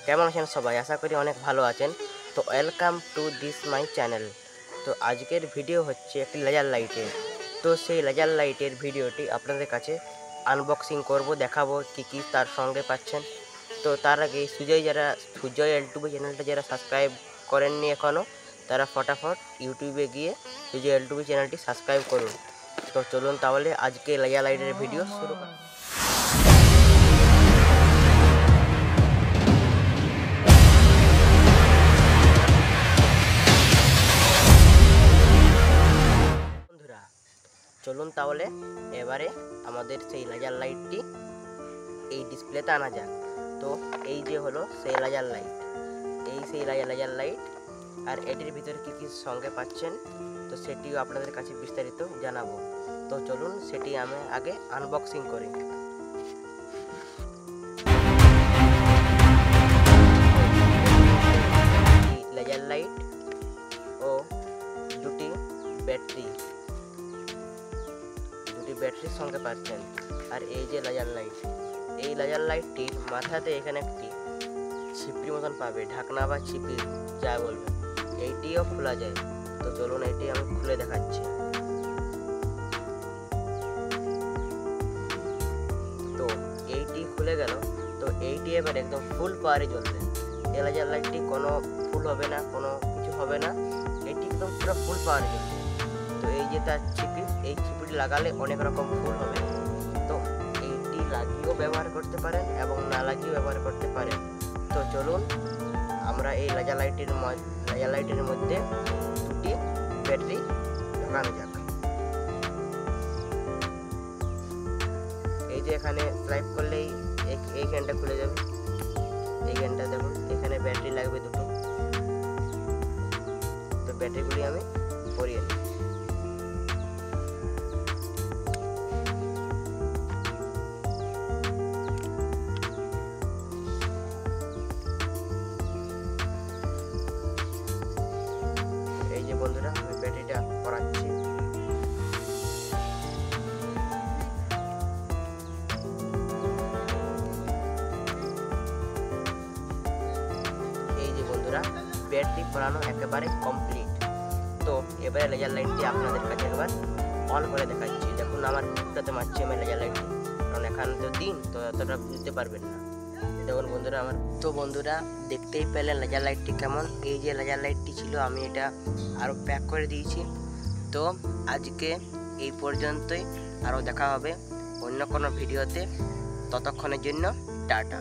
কেমন আছেন সবাই? আশা করি অনেক ভালো আছেন। তো welcome to this my channel. তো আজকের ভিডিও হচ্ছে একটি লেজার লাইটের। তো সেই লেজার লাইটের ভিডিওটি আপনাদের কাছে আনবক্সিং করব, দেখাবো কি তার সঙ্গে পাচ্ছেন। তো তার আগে সুজয় ইউটিউব চ্যানেলটা যারা সাবস্ক্রাইব করেননি এখনও, তারা ফটাফট ইউটিউবে গিয়ে সুজয় ইউটিউব চ্যানেলটি সাবস্ক্রাইব করুন। তো চলুন তাহলে আজকে লেজার লাইটের ভিডিও শুরু করি। চলুন তাহলে এবারে আমাদের সেই লেজার লাইটটি এই ডিসপ্লেতে আনা যাক। তো এই যে হলো সেই লেজার লাইট, সেই লেজার লাইট। আর এটির ভিতরে কী সঙ্গে পাচ্ছেন তো সেটিও আপনাদের কাছে বিস্তারিত জানাবো। তো চলুন সেটি আমি আগে আনবক্সিং করি। লেজার লাইট ও দুটি ব্যাটারির সঙ্গে পাচ্ছেন। আর এই যে লেজার লাইট, এই লেজার লাইটটির মাথাতে এখানে একটি ছিপড়ি মতন পাবে, ঢাকনা বা ছিপি যা বলবে, এইটিও খোলা যায়। তো চলুন এটি আমি খুলে দেখাচ্ছি। তো এইটি খুলে গেল। তো এইটি এবার একদম ফুল পাওয়ারে জ্বলবে। এই লেজার লাইটটি কোনো ফুল হবে না, কোনো কিছু হবে না, এটি একদম পুরো ফুল পাওয়ারে জ্বলবে। তো এই যে তার ছিপি, এই ছিপিটি লাগালে অনেক রকম ফুল হবে। তো এইটি লাগিয়েও ব্যবহার করতে পারেন এবং না লাগিয়েও ব্যবহার করতে পারেন। তো চলুন আমরা এই লেজার লাইটের মধ্যে দুটি ব্যাটারি ঢোকানো যাক। এই যে এখানে স্লাইড করলেই এই ফ্যানটা খুলে যাবে। এই ফ্যানটা দেখুন, এখানে ব্যাটারি লাগবে দুটো। তো ব্যাটারিগুলি আমি পরিয়ে নিই। এই যে বন্ধুরা, আমি ব্যাটারিটা পরাচ্ছি। এই যে বন্ধুরা, ব্যাটারি পরানো একেবারে কমপ্লিট। তো এবারে লেজার লাইটটি আপনাদের কাছে একবার অন করে দেখাচ্ছি। দেখুন আমার ফুটটাতে মারছি আমি লেজার লাইটটি, কারণ এখানে তো দিন, তো এতটা বুঝতে পারবেন না। দেখুন বন্ধুরা আমার, তো বন্ধুরা দেখতেই পেলেন লেজার লাইটটি কেমন। এই যে লেজার লাইটটি ছিল, আমি এটা আরও প্যাক করে দিয়েছি। তো আজকে এই পর্যন্তই, আরও দেখা হবে অন্য কোনো ভিডিওতে। ততক্ষণের জন্য টাটা।